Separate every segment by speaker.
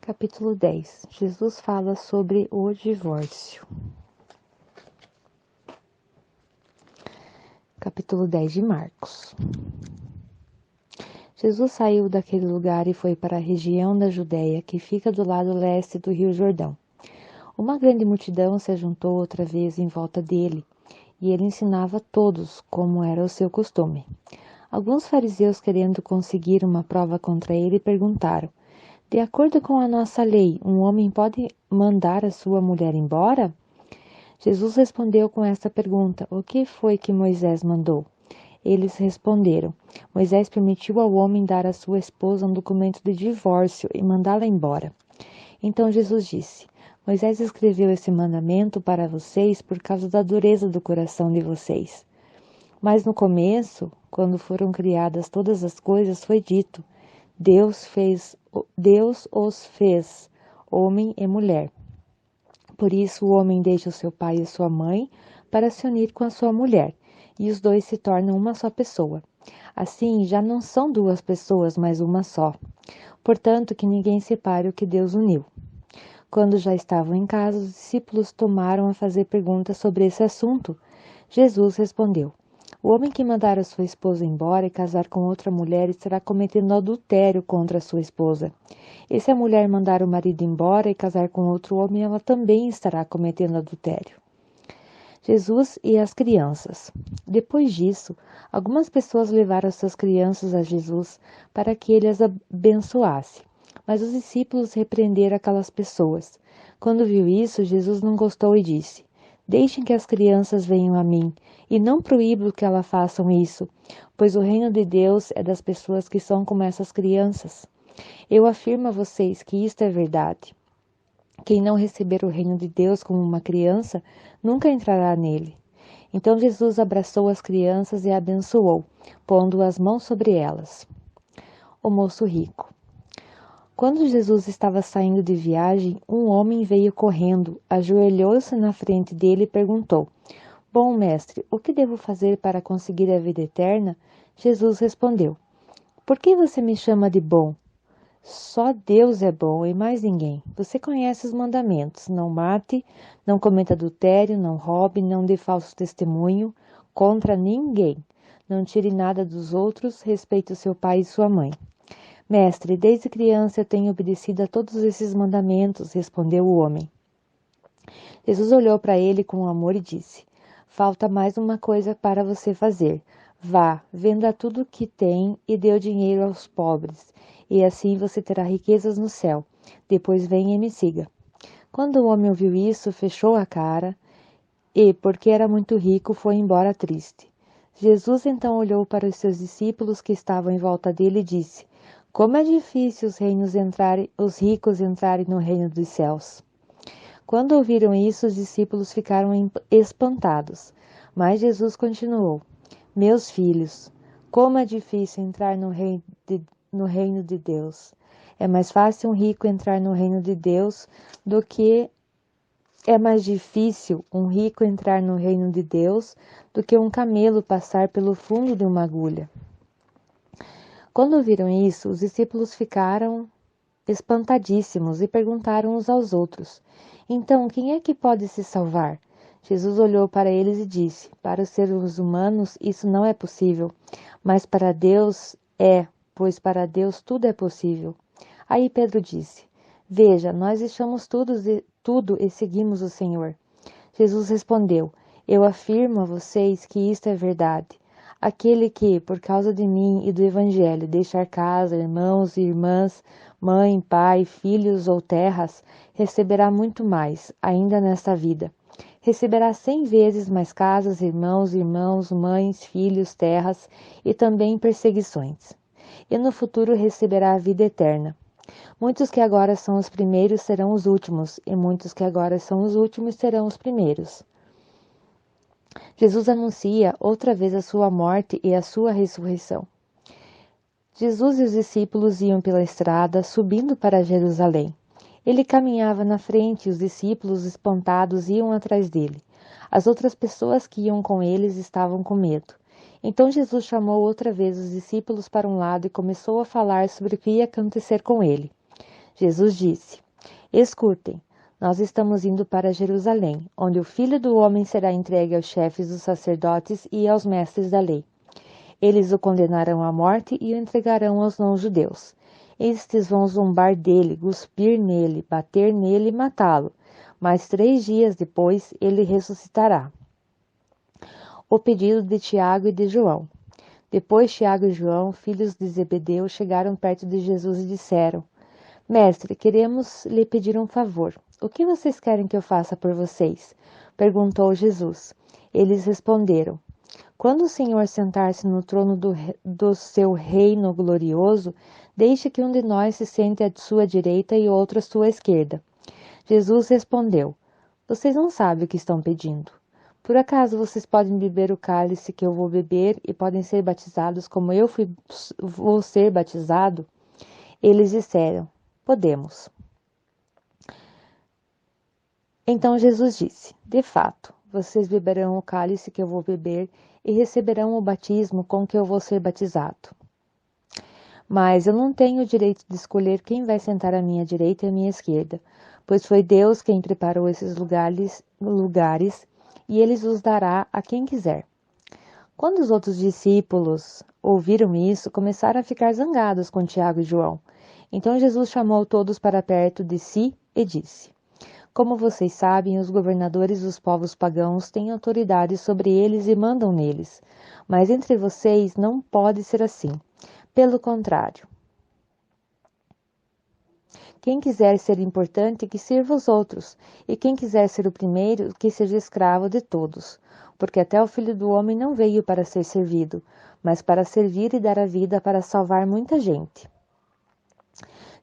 Speaker 1: Capítulo 10. Jesus fala sobre o divórcio. Capítulo 10 de Marcos. Jesus saiu daquele lugar e foi para a região da Judéia, que fica do lado leste do rio Jordão. Uma grande multidão se ajuntou outra vez em volta dele, e ele ensinava a todos, como era o seu costume. Alguns fariseus, querendo conseguir uma prova contra ele, perguntaram: de acordo com a nossa lei, um homem pode mandar a sua mulher embora? Jesus respondeu com esta pergunta: o que foi que Moisés mandou? Eles responderam: Moisés permitiu ao homem dar à sua esposa um documento de divórcio e mandá-la embora. Então Jesus disse: Moisés escreveu esse mandamento para vocês por causa da dureza do coração de vocês. Mas no começo, quando foram criadas todas as coisas, foi dito: Deus os fez, homem e mulher. Por isso o homem deixa o seu pai e sua mãe para se unir com a sua mulher, e os dois se tornam uma só pessoa. Assim, já não são duas pessoas, mas uma só. Portanto, que ninguém separe o que Deus uniu. Quando já estavam em casa, os discípulos tomaram a fazer perguntas sobre esse assunto. Jesus respondeu: o homem que mandar a sua esposa embora e casar com outra mulher estará cometendo adultério contra a sua esposa. E se a mulher mandar o marido embora e casar com outro homem, ela também estará cometendo adultério. Jesus e as crianças. Depois disso, algumas pessoas levaram suas crianças a Jesus para que ele as abençoasse. Mas os discípulos repreenderam aquelas pessoas. Quando viu isso, Jesus não gostou e disse: deixem que as crianças venham a mim, e não proíbo que elas façam isso, pois o reino de Deus é das pessoas que são como essas crianças. Eu afirmo a vocês que isto é verdade. Quem não receber o reino de Deus como uma criança, nunca entrará nele. Então Jesus abraçou as crianças e abençoou, pondo as mãos sobre elas. O moço rico. Quando Jesus estava saindo de viagem, um homem veio correndo, ajoelhou-se na frente dele e perguntou: bom mestre, o que devo fazer para conseguir a vida eterna? Jesus respondeu: por que você me chama de bom? Só Deus é bom e mais ninguém. Você conhece os mandamentos: não mate, não cometa adultério, não roube, não dê falso testemunho contra ninguém, não tire nada dos outros, respeite o seu pai e sua mãe. Mestre, desde criança eu tenho obedecido a todos esses mandamentos, respondeu o homem. Jesus olhou para ele com amor e disse: falta mais uma coisa para você fazer. Vá, venda tudo o que tem e dê o dinheiro aos pobres, e assim você terá riquezas no céu. Depois venha e me siga. Quando o homem ouviu isso, fechou a cara e, porque era muito rico, foi embora triste. Jesus então olhou para os seus discípulos que estavam em volta dele e disse: como é difícil os ricos entrarem no reino dos céus. Quando ouviram isso, os discípulos ficaram espantados. Mas Jesus continuou: meus filhos, como é difícil entrar no reino de Deus. É mais fácil um rico entrar no reino de Deus do que é mais difícil um rico entrar no reino de Deus do que um camelo passar pelo fundo de uma agulha. Quando ouviram isso, os discípulos ficaram espantadíssimos e perguntaram uns aos outros: então, quem é que pode se salvar? Jesus olhou para eles e disse: para os seres humanos isso não é possível, mas para Deus é, pois para Deus tudo é possível. Aí Pedro disse: veja, nós deixamos tudo e seguimos o Senhor. Jesus respondeu: eu afirmo a vocês que isto é verdade. Aquele que, por causa de mim e do Evangelho, deixar casa, irmãos e irmãs, mãe, pai, filhos ou terras, receberá muito mais, ainda nesta vida. Receberá 100 vezes mais casas, irmãos, mães, filhos, terras e também perseguições. E no futuro receberá a vida eterna. Muitos que agora são os primeiros serão os últimos, e muitos que agora são os últimos serão os primeiros. Jesus anuncia outra vez a sua morte e a sua ressurreição. Jesus e os discípulos iam pela estrada, subindo para Jerusalém. Ele caminhava na frente e os discípulos, espantados, iam atrás dele. As outras pessoas que iam com eles estavam com medo. Então Jesus chamou outra vez os discípulos para um lado e começou a falar sobre o que ia acontecer com ele. Jesus disse: Escutem, nós estamos indo para Jerusalém, onde o Filho do Homem será entregue aos chefes dos sacerdotes e aos mestres da lei. Eles o condenarão à morte e o entregarão aos não-judeus. Estes vão zombar dele, cuspir nele, bater nele e matá-lo. Mas 3 dias depois ele ressuscitará. O pedido de Tiago e de João. Depois Tiago e João, filhos de Zebedeu, chegaram perto de Jesus e disseram: Mestre, queremos lhe pedir um favor. O que vocês querem que eu faça por vocês? Perguntou Jesus. Eles responderam: Quando o Senhor sentar-se no trono do seu reino glorioso, deixe que um de nós se sente à sua direita e outro à sua esquerda. Jesus respondeu: Vocês não sabem o que estão pedindo. Por acaso vocês podem beber o cálice que eu vou beber e podem ser batizados como eu vou ser batizado? Eles disseram: Podemos. Então Jesus disse: De fato, vocês beberão o cálice que eu vou beber e receberão o batismo com que eu vou ser batizado. Mas eu não tenho o direito de escolher quem vai sentar à minha direita e à minha esquerda, pois foi Deus quem preparou esses lugares e Ele os dará a quem quiser. Quando os outros discípulos ouviram isso, começaram a ficar zangados com Tiago e João. Então Jesus chamou todos para perto de si e disse: Como vocês sabem, os governadores dos povos pagãos têm autoridade sobre eles e mandam neles. Mas entre vocês não pode ser assim. Pelo contrário, quem quiser ser importante, que sirva os outros, e quem quiser ser o primeiro, que seja escravo de todos. Porque até o Filho do Homem não veio para ser servido, mas para servir e dar a vida para salvar muita gente.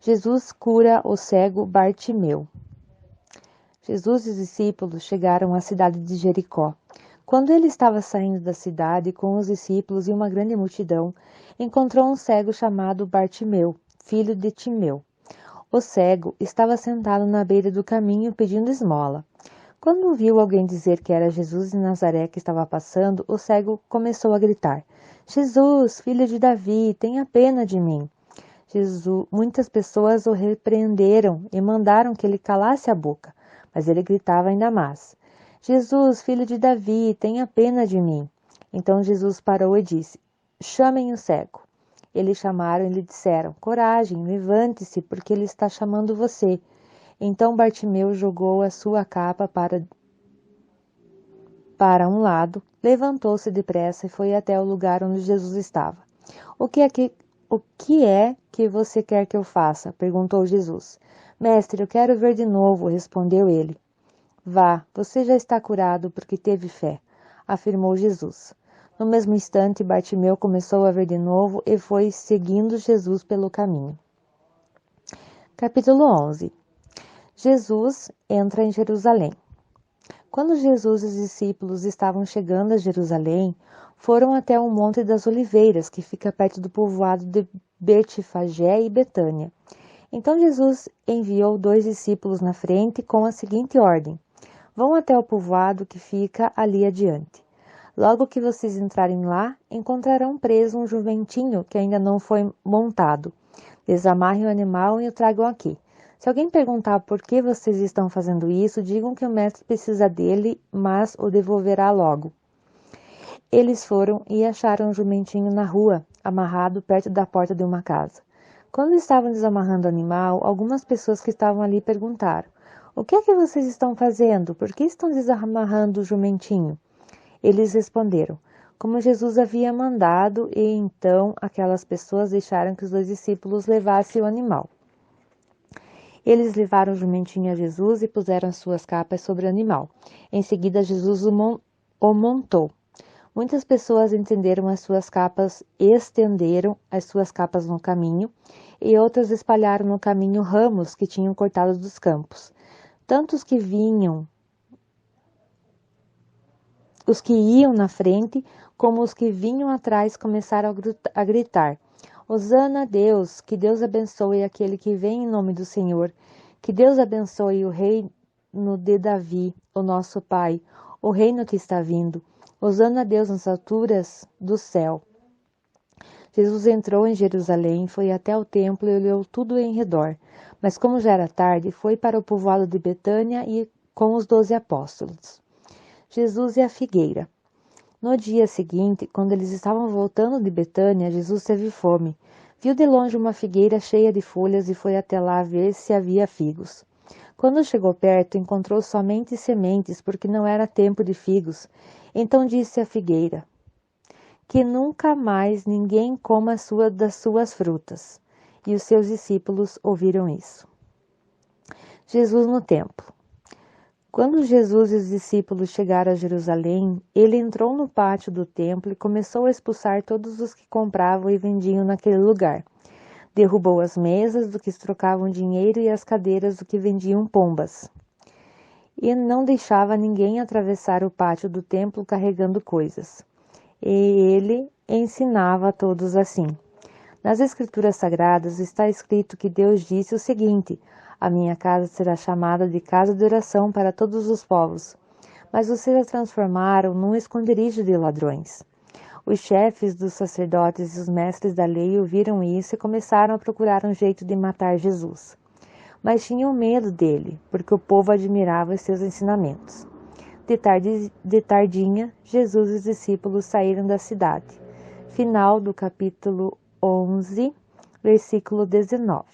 Speaker 1: Jesus cura o cego Bartimeu. Jesus e os discípulos chegaram à cidade de Jericó. Quando ele estava saindo da cidade com os discípulos e uma grande multidão, encontrou um cego chamado Bartimeu, filho de Timeu. O cego estava sentado na beira do caminho pedindo esmola. Quando viu alguém dizer que era Jesus de Nazaré que estava passando, o cego começou a gritar: Jesus, filho de Davi, tenha pena de mim. Muitas pessoas o repreenderam e mandaram que ele calasse a boca, mas ele gritava ainda mais: Jesus, filho de Davi, tenha pena de mim. Então Jesus parou e disse: Chamem o cego. Eles chamaram e lhe disseram: Coragem, levante-se, porque ele está chamando você. Então Bartimeu jogou a sua capa para um lado, levantou-se depressa e foi até o lugar onde Jesus estava. O que é que você quer que eu faça? Perguntou Jesus. Mestre, eu quero ver de novo, respondeu ele. Vá, você já está curado porque teve fé, afirmou Jesus. No mesmo instante, Bartimeu começou a ver de novo e foi seguindo Jesus pelo caminho. Capítulo 11. Jesus entra em Jerusalém. Quando Jesus e os discípulos estavam chegando a Jerusalém, foram até o Monte das Oliveiras, que fica perto do povoado de Betfagé e Betânia. Então Jesus enviou 2 discípulos na frente com a seguinte ordem: Vão até o povoado que fica ali adiante. Logo que vocês entrarem lá, encontrarão preso um jumentinho que ainda não foi montado. Desamarrem o animal e o tragam aqui. Se alguém perguntar por que vocês estão fazendo isso, digam que o mestre precisa dele, mas o devolverá logo. Eles foram e acharam o jumentinho na rua, amarrado perto da porta de uma casa. Quando estavam desamarrando o animal, algumas pessoas que estavam ali perguntaram: O que é que vocês estão fazendo? Por que estão desamarrando o jumentinho? Eles responderam: Como Jesus havia mandado, e então aquelas pessoas deixaram que os 2 discípulos levassem o animal. Eles levaram o jumentinho a Jesus e puseram as suas capas sobre o animal. Em seguida, Jesus o montou. Muitas pessoas estenderam as suas capas no caminho, e outras espalharam no caminho ramos que tinham cortado dos campos. Tanto os que iam na frente, como os que vinham atrás começaram a gritar: Hosana a Deus, que Deus abençoe aquele que vem em nome do Senhor, que Deus abençoe o reino de Davi, o nosso Pai, o reino que está vindo. Hosana a Deus nas alturas do céu. Jesus entrou em Jerusalém, foi até o templo e olhou tudo em redor. Mas como já era tarde, foi para o povoado de Betânia e com os 12 apóstolos. Jesus e a figueira. No dia seguinte, quando eles estavam voltando de Betânia, Jesus teve fome. Viu de longe uma figueira cheia de folhas e foi até lá ver se havia figos. Quando chegou perto, encontrou somente sementes, porque não era tempo de figos. Então disse à figueira: que nunca mais ninguém coma das suas frutas. E os seus discípulos ouviram isso. Jesus no templo. Quando Jesus e os discípulos chegaram a Jerusalém, ele entrou no pátio do templo e começou a expulsar todos os que compravam e vendiam naquele lugar. Derrubou as mesas do que trocavam dinheiro e as cadeiras do que vendiam pombas. E não deixava ninguém atravessar o pátio do templo carregando coisas. E ele ensinava a todos assim. Nas Escrituras Sagradas está escrito que Deus disse o seguinte: a minha casa será chamada de casa de oração para todos os povos. Mas vocês a transformaram num esconderijo de ladrões. Os chefes dos sacerdotes e os mestres da lei ouviram isso e começaram a procurar um jeito de matar Jesus. Mas tinham medo dele, porque o povo admirava os seus ensinamentos. De tardinha, Jesus e os discípulos saíram da cidade. Final do capítulo 11, versículo 19.